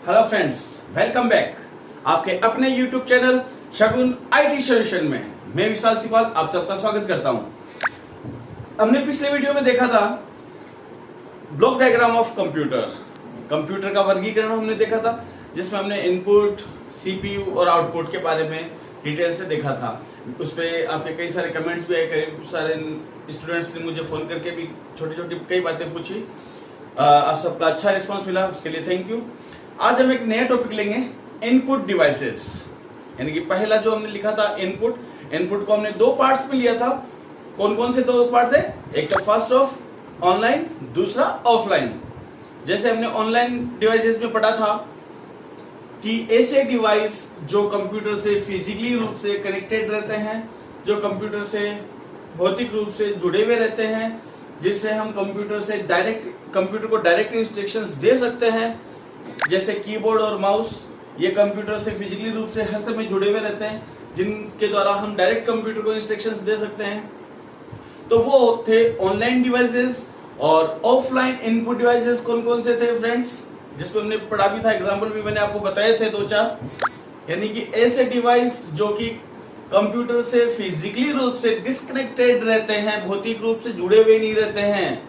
Hello friends, welcome back आपके अपने YouTube channel Shagun IT solution में। मैं विशाल सिपाल आप सबका स्वागत करता हूं। हमने पिछले वीडियो में देखा था ब्लॉक डायग्राम ऑफ कंप्यूटर का वर्गीकरण हमने देखा था, जिसमें हमने इनपुट, सीपीयू और आउटपुट के बारे में डिटेल से देखा था। उस पर आपके कई सारे कमेंट्स भी आए, कई सारे स्टूडेंट्स ने मुझे फोन करके भी छोटी छोटी कई बातें पूछी। आप सबका अच्छा रिस्पांस मिला, उसके लिए थैंक यू। आज हम एक नया टॉपिक लेंगे, इनपुट डिवाइसेस। यानी कि पहला जो हमने लिखा था इनपुट को हमने दो पार्ट्स में लिया था। कौन कौन से दो पार्ट थे? एक तो फर्स्ट ऑफ ऑनलाइन, दूसरा ऑफलाइन। जैसे हमने ऑनलाइन डिवाइसेस में पढ़ा था कि ऐसे डिवाइस जो कंप्यूटर से फिजिकली रूप से कनेक्टेड रहते हैं, जो कंप्यूटर से भौतिक रूप से जुड़े हुए रहते हैं, जिससे हम कंप्यूटर को डायरेक्ट इंस्ट्रक्शंस दे सकते हैं, जैसे कीबोर्ड और माउस। ये कंप्यूटर से फिजिकली रूप से हर समय जुड़े हुए रहते हैं, जिनके द्वारा हम डायरेक्ट कंप्यूटर को इंस्ट्रक्शंस दे सकते हैं। तो वो थे ऑनलाइन डिवाइसेस। और ऑफलाइन इनपुट डिवाइसेस कौन कौन से थे फ्रेंड्स, जिसपे हमने पढ़ा भी था, एग्जाम्पल भी मैंने आपको बताए थे 2-4। यानी कि ऐसे डिवाइस जो कि कंप्यूटर से फिजिकली रूप से डिस्कनेक्टेड रहते हैं, भौतिक रूप से जुड़े हुए नहीं रहते हैं,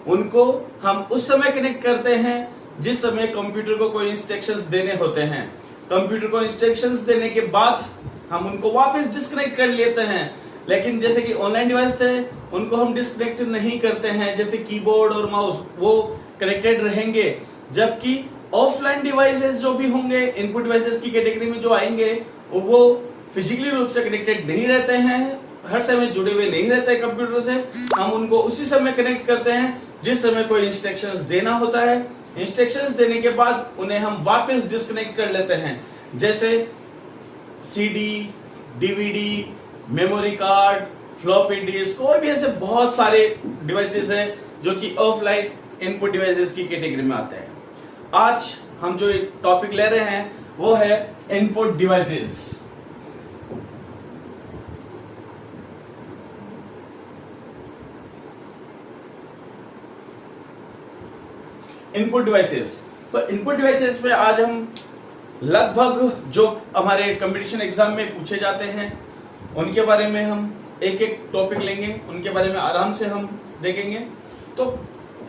उनको हम उस समय कनेक्ट करते हैं जिस समय कंप्यूटर को कोई इंस्ट्रक्शंस देने होते हैं। कंप्यूटर को इंस्ट्रक्शंस देने के बाद हम उनको वापस डिस्कनेक्ट कर लेते हैं। लेकिन जैसे कि ऑनलाइन डिवाइस थे, उनको हम डिस्कनेक्ट नहीं करते हैं, जैसे कीबोर्ड और माउस, वो कनेक्टेड रहेंगे। जबकि ऑफलाइन डिवाइसेस जो भी होंगे, इनपुट डिवाइसेस की कैटेगरी में जो आएंगे, वो फिजिकली रूप से कनेक्टेड नहीं रहते हैं, हर समय जुड़े हुए नहीं रहते कंप्यूटर से। हम उनको उसी समय कनेक्ट करते हैं जिस समय कोई इंस्ट्रक्शंस देना होता है। इंस्ट्रक्शंस देने के बाद उन्हें हम वापस डिस्कनेक्ट कर लेते हैं, जैसे CD, DVD, memory card, floppy disk और भी ऐसे बहुत सारे डिवाइसेस हैं जो कि ऑफलाइन इनपुट डिवाइसेस की कैटेगरी में आते हैं। आज हम जो टॉपिक ले रहे हैं वो है इनपुट डिवाइसेस। Input devices. तो इनपुट डिवाइसेस में आज हम लगभग जो हमारे कंपटीशन एग्जाम में पूछे जाते हैं उनके बारे में हम एक एक टॉपिक लेंगे, उनके बारे में आराम से हम देखेंगे। तो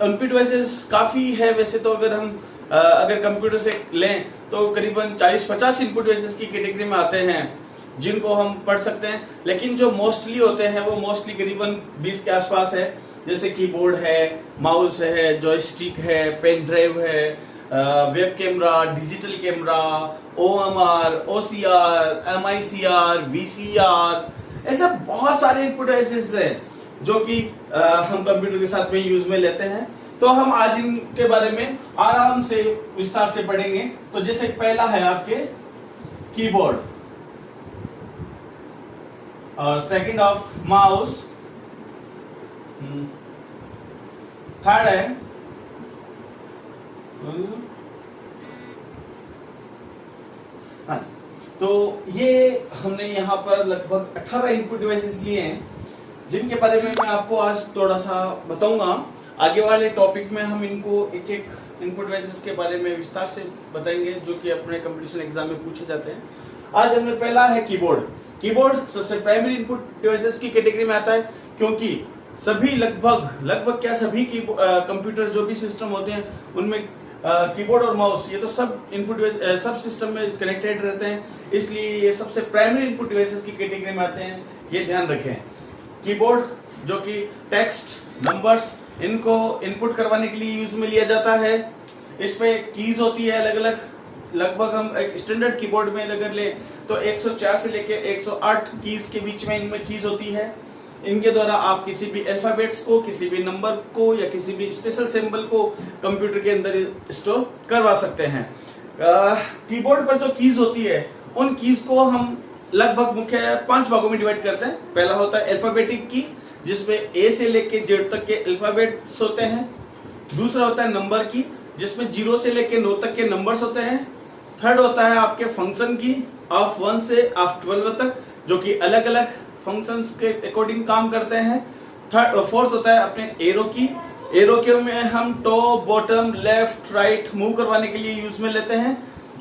इनपुट डिवाइसेस काफी है वैसे तो, अगर कंप्यूटर से लें तो करीबन 40-50 इनपुट डिवाइसेस की कैटेगरी में आते हैं जिनको हम पढ़ सकते हैं। लेकिन जो मोस्टली होते हैं वो मोस्टली करीबन 20 के आसपास है, जैसे कीबोर्ड है, माउस है, जॉयस्टिक है, पेन ड्राइव है, web camera, digital camera, OMR, OCR, MICR, VCR, ऐसे बहुत सारे इनपुट डिवाइसेस हैं जो कि हम कंप्यूटर के साथ में यूज में लेते हैं। तो हम आज इनके बारे में आराम से विस्तार से पढ़ेंगे। तो जैसे पहला है आपके कीबोर्ड, और सेकंड ऑफ माउस, थर्ड है हाँ। तो ये हमने यहाँ पर लगभग 18 इनपुट डिवाइसेस लिए हैं, जिनके बारे में मैं आपको आज थोड़ा सा बताऊंगा। आगे वाले टॉपिक में हम इनको एक एक इनपुट डिवाइसेस के बारे में विस्तार से बताएंगे जो कि अपने कंपटीशन एग्जाम में पूछे जाते हैं। आज हमने पहला है कीबोर्ड सबसे प्राइमरी इनपुट डिवाइसेस की कैटेगरी में आता है, क्योंकि सभी लगभग क्या सभी कंप्यूटर जो भी सिस्टम होते हैं उनमें कीबोर्ड और माउस ये तो सब इनपुट डिवाइस सब सिस्टम में कनेक्टेड रहते हैं, इसलिए ये सबसे प्राइमरी इनपुट डिवाइसेस की कैटेगरी में आते हैं। ये ध्यान रखें। कीबोर्ड जो कि टेक्स्ट, नंबर्स, इनको इनपुट करवाने के लिए यूज में लिया जाता है। इस पे कीज होती है अलग अलग। लगभग हम एक स्टैंडर्ड कीबोर्ड में अगर ले तो 104 से लेके 108 कीज के बीच में इनमें कीज होती है। इनके द्वारा आप किसी भी अल्फाबेट्स को, किसी भी नंबर को या किसी भी स्पेशल सिंबल को कंप्यूटर के अंदर स्टोर करवा सकते हैं। कीबोर्ड पर जो कीज होती है उन कीज को हम लगभग मुख्य 5 भागों में डिवाइड करते हैं। पहला होता है अल्फाबेटिक की, जिसमें ए से लेके जेड तक के अल्फाबेट्स होते हैं। दूसरा होता है नंबर की, जिसमें 0 से लेके 9 तक के नंबर्स होते हैं। थर्ड होता है आपके फंक्शन की, ऑफ 1 से ऑफ 12 तक, जो कि अलग अलग फंक्शंस के अकॉर्डिंग काम करते हैं। फोर्थ होता है अपने एरो की, एरो के में हम top, bottom, left, right move करवाने के लिए यूज में लेते हैं।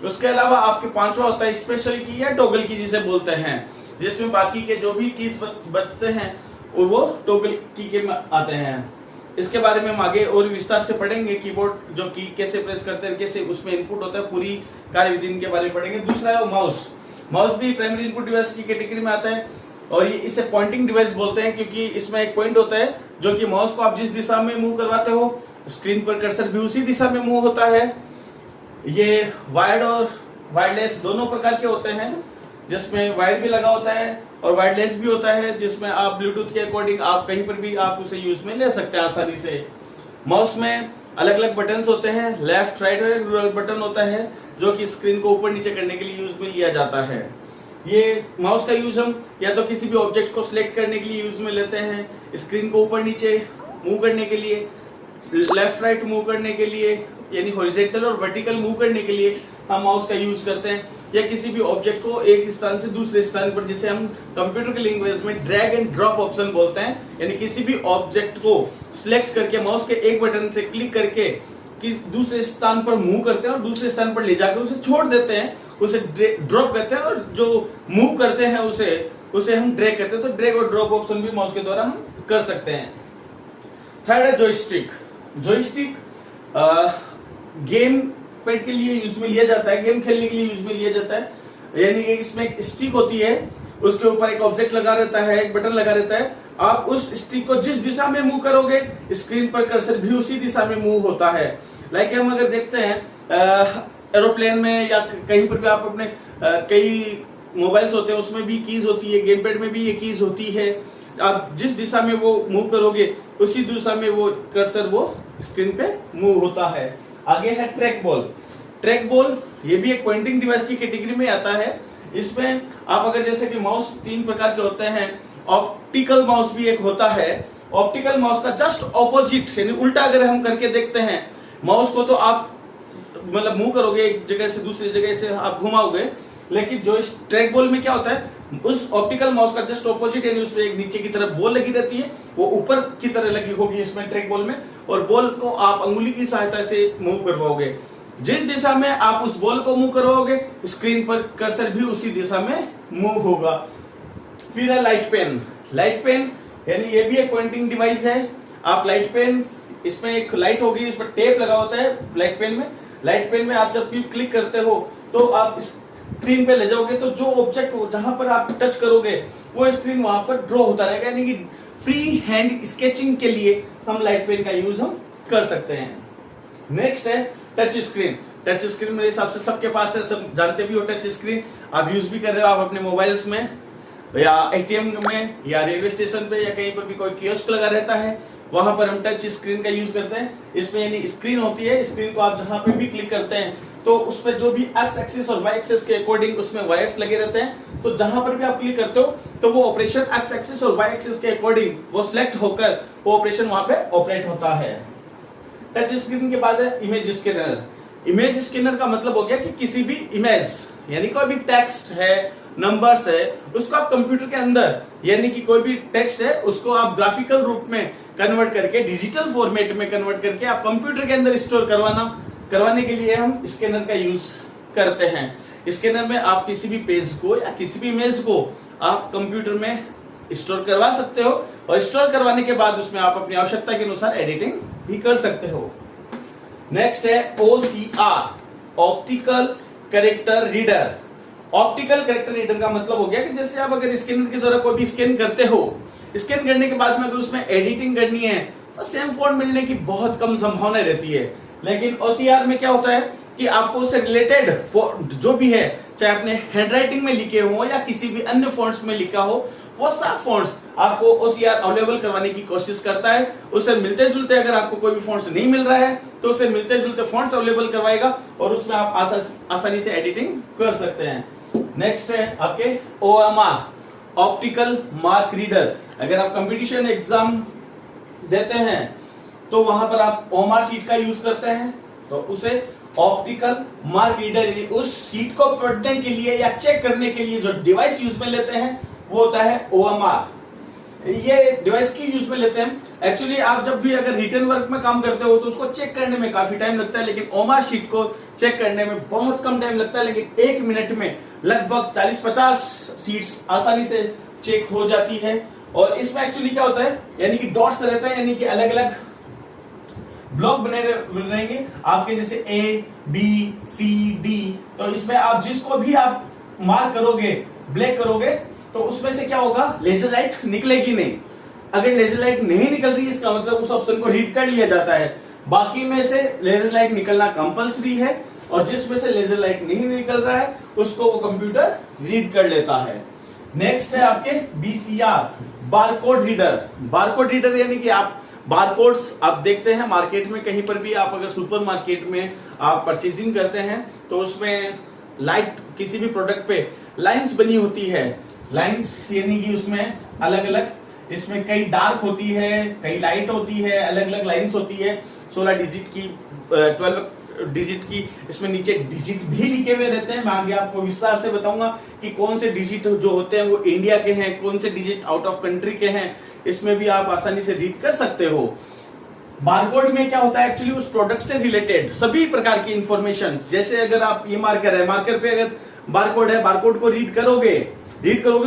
उसके अलावा आपके पांचवा होता है स्पेशल की या टॉगल की जिसे बोलते हैं, जिसमें बाकी के जो भी कीज बचते हैं वो टॉगल की के आते हैं। इसके बारे में हम आगे और विस्तार से पढ़ेंगे, कीबोर्ड जो की कैसे प्रेस करते हैं, कैसे उसमें इनपुट होता है, पूरी कार्यविधि इनके बारे में पढ़ेंगे। दूसरा है माउस। माउस भी प्राइमरी इनपुट डिवाइस की कैटेगरी में आता है और ये इसे पॉइंटिंग डिवाइस बोलते हैं, क्योंकि इसमें एक पॉइंट होता है जो कि माउस को आप जिस दिशा में मूव करवाते हो स्क्रीन पर कर्सर भी उसी दिशा में मूव होता है। ये वायर्ड और वायरलेस दोनों प्रकार के होते हैं, जिसमें वायर भी लगा होता है और वायरलेस भी होता है, जिसमें आप ब्लूटूथ के अकॉर्डिंग आप कहीं पर भी आप उसे यूज में ले सकते हैं आसानी से। माउस में अलग अलग बटन्स होते हैं, लेफ्ट राइट और रूलर बटन होता है जो कि स्क्रीन को ऊपर नीचे करने के लिए यूज में लिया जाता है। ये माउस का यूज हम या तो किसी भी ऑब्जेक्ट को सिलेक्ट करने के लिए यूज में लेते हैं, स्क्रीन को ऊपर नीचे मूव करने के लिए, लेफ्ट राइट मूव करने के लिए, यानी हॉरिजॉन्टल और वर्टिकल मूव करने के लिए हम माउस का यूज करते हैं, या किसी भी ऑब्जेक्ट को एक स्थान से दूसरे स्थान पर, जिसे हम कंप्यूटर के लैंग्वेज में ड्रैग एंड ड्रॉप ऑप्शन बोलते हैं, यानी किसी भी ऑब्जेक्ट को सिलेक्ट करके माउस के एक बटन से क्लिक करके किस दूसरे स्थान पर मूव करते हैं और दूसरे स्थान पर ले जाकर उसे छोड़ देते हैं, उसे ड्रॉप करते हैं, और जो मूव करते हैं उसे हम ड्रैग करते हैं। तो ड्रैग और ड्रॉप ऑप्शन भी माउस के द्वारा हम कर सकते हैं। थर्ड है जॉयस्टिक। जॉयस्टिक गेम पैड के लिए यूज में लिया जाता है, गेम खेलने के लिए यूज में लिया जाता है, यानी इसमें एक स्टिक होती है, उसके ऊपर एक ऑब्जेक्ट लगा रहता है, एक बटन लगा रहता है, आप उस स्टिक को जिस दिशा में मूव करोगे स्क्रीन पर कर्सर भी उसी दिशा में मूव होता है। लाइक हम अगर देखते हैं एरोप्लेन में या कहीं पर भी आप अपने कई मोबाइल्स होते हैं उसमें भी कीज होती है, गेम पैड में भी ये कीज होती है, आप जिस दिशा में वो मूव करोगे उसी दिशा में वो कर्सर वो स्क्रीन पे मूव होता है। आगे है ट्रैक बॉल। ट्रैक बॉल ये भी एक पॉइंटिंग डिवाइस की कैटेगरी में आता है। इसमें आप अगर जैसे कि माउस तीन प्रकार के होते हैं, ऑप्टिकल माउस भी एक होता है। ऑप्टिकल माउस का जस्ट ऑपोजिट यानी उल्टा अगर हम करके देखते हैं, माउस को तो आप मतलब मूव करोगे एक जगह से दूसरी जगह से आप घुमाओगे, लेकिन जो इस ट्रैक बॉल में क्या होता है, उस ऑप्टिकल माउस का जस्ट ऑपोजिट यानी उसमें एक नीचे की तरफ बॉल लगी रहती है, वो ऊपर की तरह लगी होगी इसमें ट्रैक बॉल में, और बॉल को आप अंगुली की सहायता से मूव करवाओगे। जिस दिशा में आप उस बॉल को मूव करवाओगे स्क्रीन पर कर्सर भी उसी दिशा में मूव होगा। फिर है लाइट पेन। लाइट पेन यानी ये भी एक पॉइंटिंग डिवाइस है। आप लाइट पेन, इसमें एक लाइट होगी, इस पर टेप लगा होता है लाइट पेन में। लाइट पेन में आप जब भी क्लिक करते हो तो आप स्क्रीन पे ले जाओगे तो जो ऑब्जेक्ट जहां पर आप टच करोगे वो स्क्रीन वहां पर ड्रॉ होता रहेगा, यानी कि फ्री हैंड स्केचिंग के लिए हम लाइट पेन का यूज हम कर सकते हैं। नेक्स्ट है टच स्क्रीन। टच स्क्रीन मेरे हिसाब से सबके पास है, सब जानते भी हो टच स्क्रीन, आप यूज भी कर रहे हो आप अपने मोबाइल्स में या एटीएम में या रेलवे स्टेशन पे या कहीं पर भी कोई कियोस्क लगा रहता है, वहां पर हम टच स्क्रीन का यूज करते हैं। इसमें यानी स्क्रीन होती है, स्क्रीन को आप जहां पे भी क्लिक करते हैं तो उस पर जो भी एक्स एक्सिस और वाई एक्सिस के अकॉर्डिंग उसमें वायर्स लगे रहते हैं, तो जहां पर भी आप क्लिक करते हो तो वो ऑपरेशन एक्स एक्सिस और वाई एक्सिस के अकॉर्डिंग वो सिलेक्ट होकर वो ऑपरेशन वहां पे ऑपरेट होता है। टच स्क्रीन के बाद है इमेज स्कैनर। इमेज स्कैनर का मतलब हो गया कि किसी भी इमेज यानी कोई भी टेक्स्ट है, नंबर्स है, उसको आप कंप्यूटर के अंदर यानी कि कोई भी टेक्स्ट है उसको आप ग्राफिकल रूप में कन्वर्ट करके डिजिटल फॉर्मेट में कन्वर्ट करके आप कंप्यूटर के अंदर स्टोर करवाने के लिए हम स्कैनर का यूज करते हैं। स्कैनर में आप किसी भी पेज को या किसी भी इमेज को आप कंप्यूटर में स्टोर करवा सकते हो और स्टोर करवाने के बाद उसमें आप अपनी आवश्यकता के अनुसार एडिटिंग भी कर सकते हो। नेक्स्ट है OCR, optical character reader. Optical character reader का मतलब हो गया कि जैसे आप अगर स्कैनर के द्वारा कोई भी स्कैन करते हो, स्कैन करने के बाद में अगर उसमें एडिटिंग करनी है तो सेम फॉन्ट मिलने की बहुत कम संभावना रहती है। लेकिन OCR में क्या होता है कि आपको उससे रिलेटेड जो भी है, चाहे आपने हैंडराइटिंग में लिखे हो या किसी भी अन्य फॉन्ट्स में लिखा हो, वो सब फॉन्ट्स आपको OCR अवेलेबल करवाने की कोशिश करता है। उससे मिलते जुलते अगर आपको कोई भी फॉन्ट्स नहीं मिल रहा है तो उससे मिलते जुलते फॉन्ट्स अवेलेबल करवाएगा और उसमें आप आसानी से एडिटिंग कर सकते हैं। नेक्स्ट है आपके OMR, ऑप्टिकल मार्क रीडर। अगर आप कंपटीशन एग्जाम देते हैं तो वहां पर आप OMR सीट का यूज करते हैं, तो उसे ऑप्टिकल मार्क रीडर यानी उस सीट को पढ़ने के लिए या चेक करने के लिए जो डिवाइस यूज में लेते हैं वो होता है OMR। ये डिवाइस की यूज में लेते हैं। एक्चुअली आप जब भी अगर रिटर्न वर्क में काम करते हो तो उसको चेक करने में काफी टाइम लगता है, लेकिन ओमार शीट को चेक करने में बहुत कम टाइम लगता है, लेकिन 1 मिनट में लगभग 40-50 शीट्स आसानी से चेक हो जाती है। और इसमें एक्चुअली क्या होता है, यानी कि डॉट्स रहता है, यानी कि अलग अलग ब्लॉक बने रहेंगे आपके, जैसे A, B, C, D। तो इसमें आप जिसको भी आप मार्क करोगे, ब्लैक करोगे, तो उसमें से क्या होगा, लेजर लाइट निकलेगी नहीं। अगर लेजर लाइट नहीं निकल रही है इसका मतलब उस ऑप्शन को रीड कर लिया जाता है। बाकी में से लेजर लाइट निकलना कंपल्सरी है, और जिसमें से लेजर लाइट नहीं निकल रहा है उसको वो कंप्यूटर रीड कर लेता है। नेक्स्ट है आपके BCR, barcode reader. Barcode reader यानी कि आप बारकोड्स आप देखते हैं मार्केट में, कहीं पर भी आप अगर सुपर मार्केट में आप परचेजिंग करते हैं तो उसमें लाइट, किसी भी प्रोडक्ट पे लाइंस बनी होती है। लाइंस यानी कि उसमें अलग अलग, इसमें कई डार्क होती है, कई लाइट होती है, अलग अलग लाइंस होती है। 16 डिजिट की, 12 डिजिट की, इसमें नीचे डिजिट भी लिखे हुए रहते हैं। मैं आगे आपको विस्तार से बताऊंगा कि कौन से डिजिट जो होते हैं वो इंडिया के हैं, कौन से डिजिट आउट ऑफ कंट्री के हैं। इसमें भी आप आसानी से रीड कर सकते हो। बारकोड में क्या होता है, एक्चुअली उस प्रोडक्ट से रिलेटेड सभी प्रकार की इंफॉर्मेशन, जैसे अगर आप ये मार्कर है, मार्कर पे अगर बारकोड है, बारकोड को रीड करोगे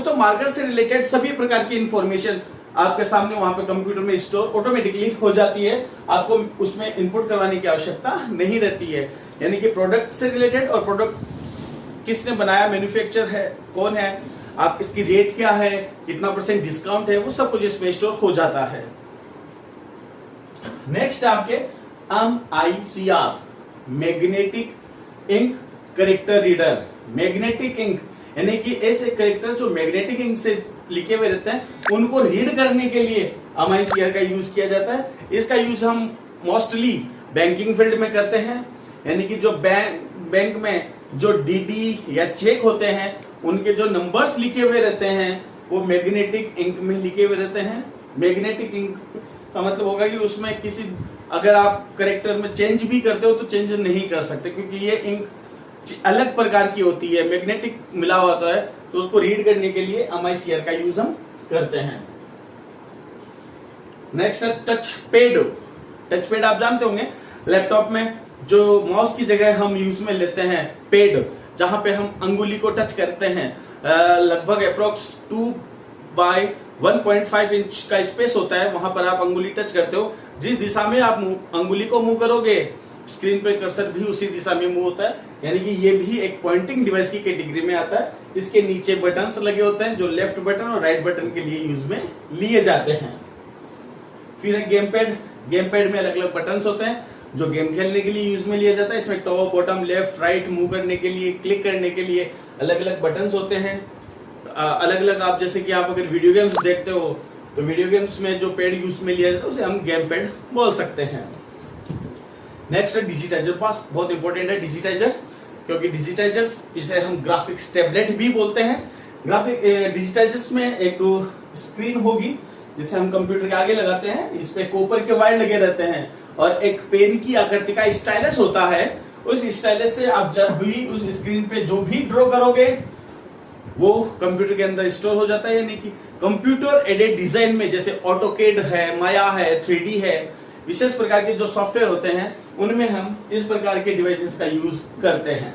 तो मार्कर से रिलेटेड सभी प्रकार की इंफॉर्मेशन आपके सामने वहां पे कंप्यूटर में स्टोर ऑटोमेटिकली हो जाती है। आपको उसमें इनपुट करवाने की आवश्यकता नहीं रहती है। यानी कि प्रोडक्ट से रिलेटेड, और प्रोडक्ट किसने बनाया, मैन्युफैक्चर है कौन है, आप इसकी रेट क्या है, कितना % डिस्काउंट है, वो सब कुछ इसमें स्टोर हो जाता है। नेक्स्ट आपके MICR, magnetic ink character reader. Magnetic ink यानी कि ऐसे करेक्टर जो मैग्नेटिक इंक से लिखे हुए रहते हैं उनको रीड करने के लिए MICR का यूज किया जाता है। इसका यूज हम मोस्टली बैंकिंग फील्ड में करते हैं, यानी कि जो बैंक में जो DD या चेक होते हैं उनके जो नंबर्स लिखे हुए रहते हैं वो मैग्नेटिक इंक में लिखे हुए रहते हैं। मैग्नेटिक इंक का मतलब होगा कि उसमें किसी, अगर आप करेक्टर में चेंज भी करते हो तो चेंज नहीं कर सकते, क्योंकि ये इंक अलग प्रकार की होती है, मैग्नेटिक मिला हुआ होता है, तो उसको रीड करने के लिए MICR का यूज हम करते हैं। नेक्स्ट है टच पैड। टच पैड आप जानते होंगे, लैपटॉप में जो माउस की जगह हम यूज में लेते हैं पैड, जहां पे हम अंगुली को टच करते हैं। लगभग अप्रोक्स 2 बाय 1.5 इंच का स्पेस होता है, वहां पर आप अंगुली टच करते हो। जिस दिशा में आप अंगुली को मूव करोगे स्क्रीन पे कर्सर भी उसी दिशा में मूव होता है, यानी कि ये भी एक पॉइंटिंग डिवाइस की कैटेगरी में आता है। इसके नीचे बटन्स लगे होते हैं जो लेफ्ट बटन और राइट बटन के लिए यूज में लिए जाते हैं। फिर है गेम पैड। गेम पैड में अलग अलग बटन्स होते हैं जो गेम खेलने के लिए यूज में लिया जाता है। इसमें top, bottom, left, right move करने के लिए, क्लिक करने के लिए अलग अलग बटन्स होते हैं। अलग अलग, आप जैसे कि आप अगर वीडियो गेम्स देखते हो तो वीडियो गेम्स में जो पैड यूज में लिया जाता है उसे हम गेम पैड बोल सकते हैं। नेक्स्ट है डिजिटाइजर। पास बहुत इंपॉर्टेंट है डिजिटाइजर्स, क्योंकि डिजिटाइजर्स, इसे हम ग्राफिक्स टैबलेट भी बोलते हैं। ग्राफिक डिजिटाइजर्स में एक स्क्रीन होगी जिसे हम कंप्यूटर के आगे लगाते हैं, इस पे कॉपर के वायर लगे रहते हैं, और एक पेन की आकृति का स्टाइलस होता है। उस स्टाइलस से आप जब भी उस स्क्रीन पे जो भी ड्रॉ करोगे वो कंप्यूटर के अंदर स्टोर हो जाता है। यानी कि कंप्यूटर एडेड डिजाइन में जैसे ऑटोकेड है, माया है, 3D है, विशेष प्रकार के जो सॉफ्टवेयर होते हैं उनमें हम इस प्रकार के डिवाइसेस का यूज करते हैं।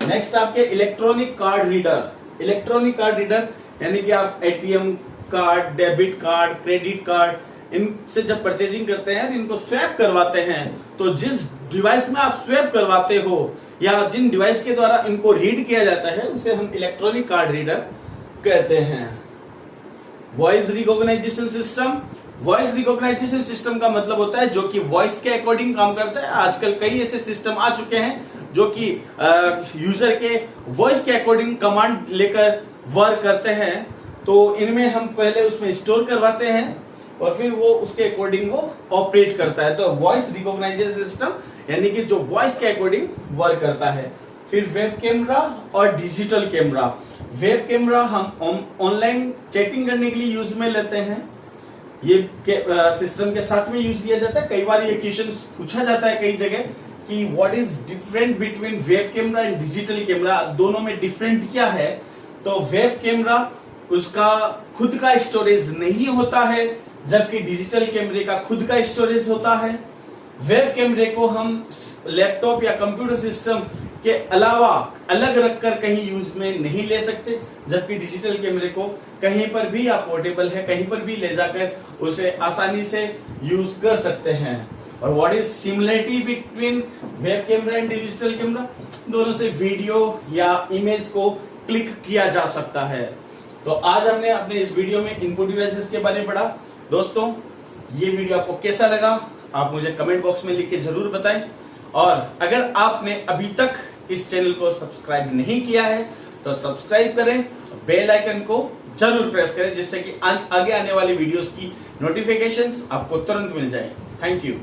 नेक्स्ट आपके electronic card reader. Electronic card reader यानी कि आप ATM card, debit card, credit card, इनसे जब परचेजिंग करते हैं, इनको स्वैप करवाते हैं, तो जिस डिवाइस में आप स्वैप करवाते हो या जिन डिवाइस के द्वारा इनको रीड किया जाता है उसे हम इलेक्ट्रॉनिक कार्ड रीडर कहते हैं। Voice recognisation system. Voice recognisation system का मतलब होता है जो कि वॉइस के अकॉर्डिंग काम करता है। आजकल कई ऐसे सिस्टम आ चुके हैं जो कि यूजर के वॉइस के अकॉर्डिंग कमांड लेकर वर्क करते हैं। तो इनमें हम पहले उसमें स्टोर करवाते हैं और फिर वो उसके अकॉर्डिंग वो ऑपरेट करता है। तो वॉइस रिकॉग्नाइजेशन सिस्टम यानी कि जो वॉइस के अकॉर्डिंग वर्क करता है। फिर वेब कैमरा और डिजिटल कैमरा। वेब कैमरा हम ऑनलाइन चैटिंग करने के लिए यूज में लेते हैं। ये सिस्टम के साथ में यूज किया जाता है। कई बार ये क्वेश्चन पूछा जाता है कई जगह कि what is different between web camera and digital camera, दोनों में डिफरेंट क्या है। तो वेब कैमरा उसका खुद का स्टोरेज नहीं होता है, जबकि डिजिटल कैमरे का खुद का स्टोरेज होता है। वेब कैमरे को हम लैपटॉप या कंप्यूटर सिस्टम के अलावा अलग रखकर कहीं यूज में नहीं ले सकते, जबकि डिजिटल कैमरे को कहीं पर भी आप पोर्टेबल है, कहीं पर भी ले जाकर उसे आसानी से यूज कर सकते हैं। और what is similarity between web camera and digital camera? दोनों से वीडियो या इमेज को क्लिक किया जा सकता है। तो आज हमने अपने इस वीडियो में इनपुट डिवाइसेस के बारे में पढ़ा। दोस्तों, ये वीडियो आपको कैसा लगा आप मुझे कमेंट बॉक्स में लिख के जरूर बताएं। और अगर आपने अभी तक इस चैनल को सब्सक्राइब नहीं किया है तो सब्सक्राइब करें, बेल आइकन को जरूर प्रेस करें, जिससे कि आगे आने वाली वीडियोस की नोटिफिकेशंस आपको तुरंत मिल जाए। Thank you.